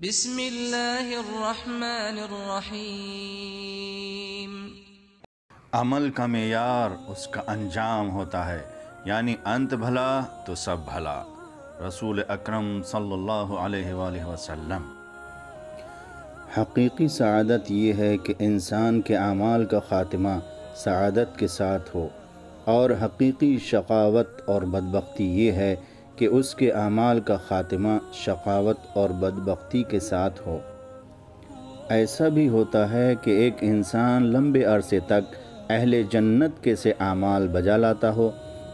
بسم اللہ الرحمن الرحیم۔ عمل کا معیار اس کا انجام ہوتا ہے، یعنی انت بھلا تو سب بھلا۔ رسول اکرم صلی اللہ علیہ وآلہ وسلم۔ حقیقی سعادت یہ ہے کہ انسان کے اعمال کا خاتمہ سعادت کے ساتھ ہو، اور حقیقی شقاوت اور بدبختی یہ ہے کہ اس کے اعمال کا خاتمہ شقاوت اور بدبختی کے ساتھ ہو۔ ایسا بھی ہوتا ہے کہ ایک انسان لمبے عرصے تک اہل جنت کے سے اعمال بجا لاتا ہو،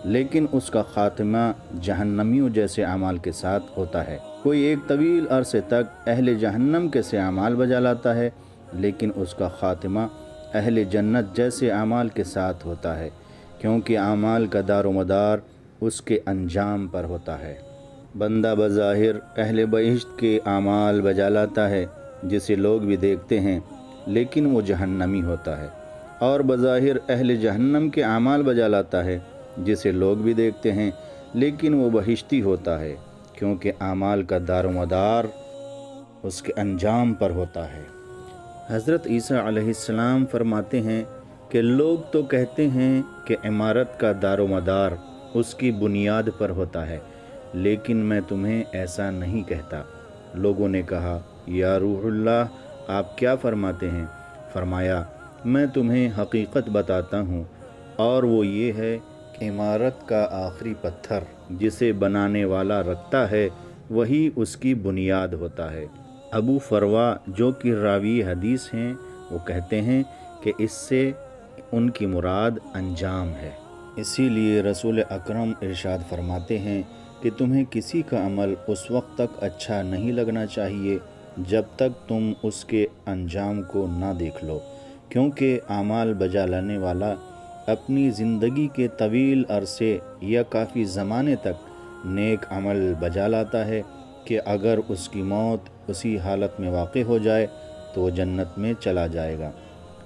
لیکن اس کا خاتمہ جہنمیوں جیسے اعمال کے ساتھ ہوتا ہے۔ کوئی ایک طویل عرصے تک اہل جہنم کے سے اعمال بجا لاتا ہے، لیکن اس کا خاتمہ اہل جنت جیسے اعمال کے ساتھ ہوتا ہے، کیونکہ اعمال کا دار و مدار اس کے انجام پر ہوتا ہے۔ بندہ بظاہر اہل بہشت کے اعمال بجا لاتا ہے جسے لوگ بھی دیکھتے ہیں، لیکن وہ جہنمی ہوتا ہے، اور بظاہر اہل جہنم کے اعمال بجا لاتا ہے جسے لوگ بھی دیکھتے ہیں، لیکن وہ بہشتی ہوتا ہے، کیونکہ اعمال کا دار و مدار اس کے انجام پر ہوتا ہے۔ حضرت عیسیٰ علیہ السلام فرماتے ہیں کہ لوگ تو کہتے ہیں کہ عمارت کا دار و مدار اس کی بنیاد پر ہوتا ہے، لیکن میں تمہیں ایسا نہیں کہتا۔ لوگوں نے کہا، یا روح اللہ، آپ کیا فرماتے ہیں؟ فرمایا، میں تمہیں حقیقت بتاتا ہوں، اور وہ یہ ہے کہ عمارت کا آخری پتھر جسے بنانے والا رکھتا ہے وہی اس کی بنیاد ہوتا ہے۔ ابو فروا جو کہ راوی حدیث ہیں، وہ کہتے ہیں کہ اس سے ان کی مراد انجام ہے۔ اسی لیے رسول اکرم ارشاد فرماتے ہیں کہ تمہیں کسی کا عمل اس وقت تک اچھا نہیں لگنا چاہیے جب تک تم اس کے انجام کو نہ دیکھ لو، کیونکہ اعمال بجا لانے والا اپنی زندگی کے طویل عرصے یا کافی زمانے تک نیک عمل بجا لاتا ہے کہ اگر اس کی موت اسی حالت میں واقع ہو جائے تو وہ جنت میں چلا جائے گا،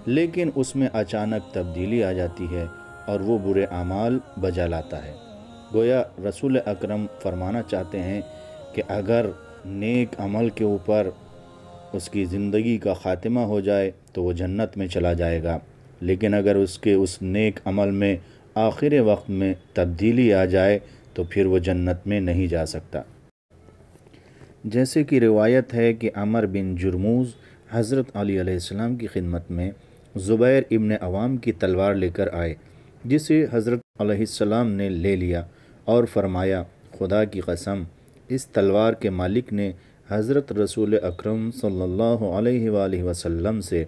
لیکن اس میں اچانک تبدیلی آ جاتی ہے اور وہ برے اعمال بجا لاتا ہے۔ گویا رسول اکرم فرمانا چاہتے ہیں کہ اگر نیک عمل کے اوپر اس کی زندگی کا خاتمہ ہو جائے تو وہ جنت میں چلا جائے گا، لیکن اگر اس نیک عمل میں آخر وقت میں تبدیلی آ جائے تو پھر وہ جنت میں نہیں جا سکتا۔ جیسے کہ روایت ہے کہ عمر بن جرموز حضرت علی علیہ السلام کی خدمت میں زبیر ابن عوام کی تلوار لے کر آئے، جسے حضرت علیہ السلام نے لے لیا اور فرمایا، خدا کی قسم، اس تلوار کے مالک نے حضرت رسول اکرم صلی اللہ علیہ وآلہ وسلم سے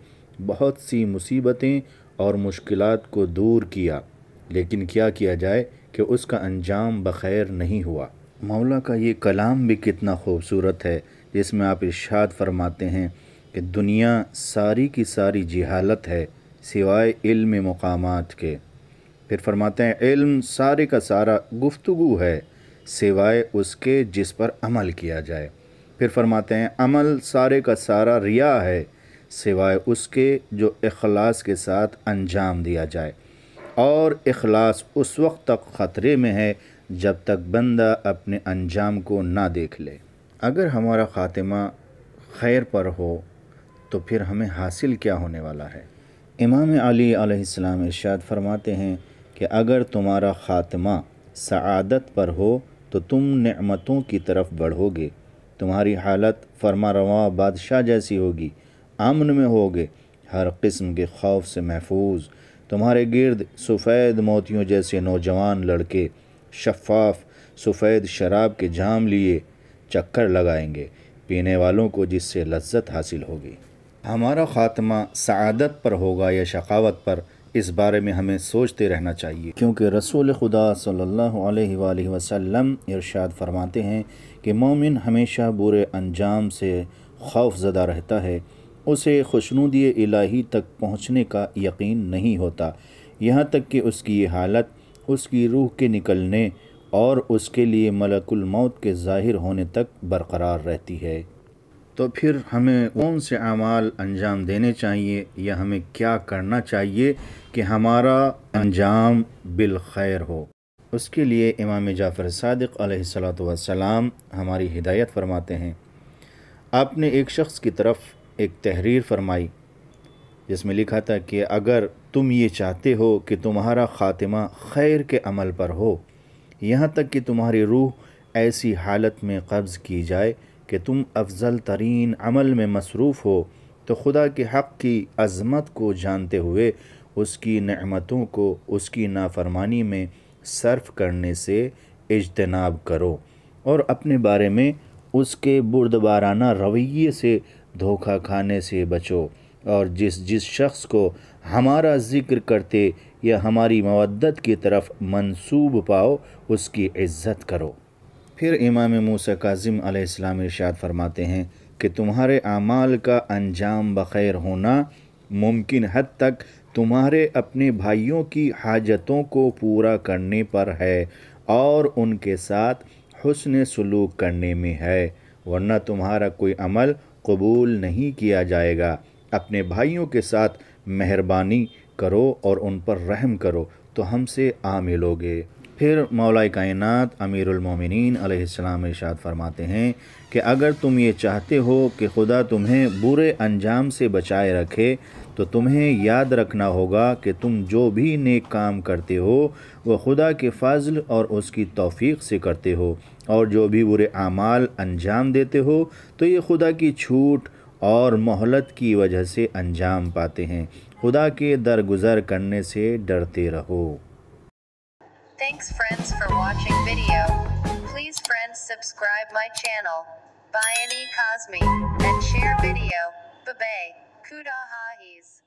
بہت سی مصیبتیں اور مشکلات کو دور کیا، لیکن کیا کیا جائے کہ اس کا انجام بخیر نہیں ہوا۔ مولا کا یہ کلام بھی کتنا خوبصورت ہے، جس میں آپ ارشاد فرماتے ہیں کہ دنیا ساری کی ساری جہالت ہے سوائے علم مقامات کے۔ پھر فرماتے ہیں علم سارے کا سارا گفتگو ہے سوائے اس کے جس پر عمل کیا جائے۔ پھر فرماتے ہیں عمل سارے کا سارا ریا ہے سوائے اس کے جو اخلاص کے ساتھ انجام دیا جائے، اور اخلاص اس وقت تک خطرے میں ہے جب تک بندہ اپنے انجام کو نہ دیکھ لے۔ اگر ہمارا خاتمہ خیر پر ہو تو پھر ہمیں حاصل کیا ہونے والا ہے؟ امام علی علیہ السلام ارشاد فرماتے ہیں کہ اگر تمہارا خاتمہ سعادت پر ہو تو تم نعمتوں کی طرف بڑھو گے، تمہاری حالت فرما رواں بادشاہ جیسی ہوگی، امن میں ہوگے، ہر قسم کے خوف سے محفوظ۔ تمہارے گرد سفید موتیوں جیسے نوجوان لڑکے شفاف سفید شراب کے جام لیے چکر لگائیں گے، پینے والوں کو جس سے لذت حاصل ہوگی۔ ہمارا خاتمہ سعادت پر ہوگا یا شقاوت پر، اس بارے میں ہمیں سوچتے رہنا چاہیے، کیونکہ رسول خدا صلی اللہ علیہ وآلہ وسلم ارشاد فرماتے ہیں کہ مومن ہمیشہ برے انجام سے خوف زدہ رہتا ہے، اسے خوشنودی الہی تک پہنچنے کا یقین نہیں ہوتا، یہاں تک کہ اس کی یہ حالت اس کی روح کے نکلنے اور اس کے لیے ملک الموت کے ظاہر ہونے تک برقرار رہتی ہے۔ تو پھر ہمیں کون سے اعمال انجام دینے چاہیے یا ہمیں کیا کرنا چاہیے کہ ہمارا انجام بالخیر ہو؟ اس کے لیے امام جعفر صادق علیہ الصلوۃ والسلام ہماری ہدایت فرماتے ہیں، آپ نے ایک شخص کی طرف ایک تحریر فرمائی جس میں لکھا تھا کہ اگر تم یہ چاہتے ہو کہ تمہارا خاتمہ خیر کے عمل پر ہو، یہاں تک کہ تمہاری روح ایسی حالت میں قبض کی جائے کہ تم افضل ترین عمل میں مصروف ہو، تو خدا کے حق کی عظمت کو جانتے ہوئے اس کی نعمتوں کو اس کی نافرمانی میں صرف کرنے سے اجتناب کرو اور اپنے بارے میں اس کے بردبارانہ رویے سے دھوکہ کھانے سے بچو، اور جس شخص کو ہمارا ذکر کرتے یا ہماری مودت کی طرف منسوب پاؤ اس کی عزت کرو۔ پھر امام موسیٰ کاظم علیہ السلام ارشاد فرماتے ہیں کہ تمہارے اعمال کا انجام بخیر ہونا ممکن حد تک تمہارے اپنے بھائیوں کی حاجتوں کو پورا کرنے پر ہے اور ان کے ساتھ حسن سلوک کرنے میں ہے، ورنہ تمہارا کوئی عمل قبول نہیں کیا جائے گا۔ اپنے بھائیوں کے ساتھ مہربانی کرو اور ان پر رحم کرو تو ہم سے ملوگے۔ پھر مولا کائنات امیر المومنین علیہ السلام ارشاد فرماتے ہیں کہ اگر تم یہ چاہتے ہو کہ خدا تمہیں برے انجام سے بچائے رکھے تو تمہیں یاد رکھنا ہوگا کہ تم جو بھی نیک کام کرتے ہو وہ خدا کے فضل اور اس کی توفیق سے کرتے ہو، اور جو بھی برے اعمال انجام دیتے ہو تو یہ خدا کی چھوٹ اور مہلت کی وجہ سے انجام پاتے ہیں۔ خدا کے درگزر کرنے سے ڈرتے رہو۔ Thanks friends for watching video. Please friends subscribe my channel. Bayani Kazmi and share video. Bye bye. Kuda Hais.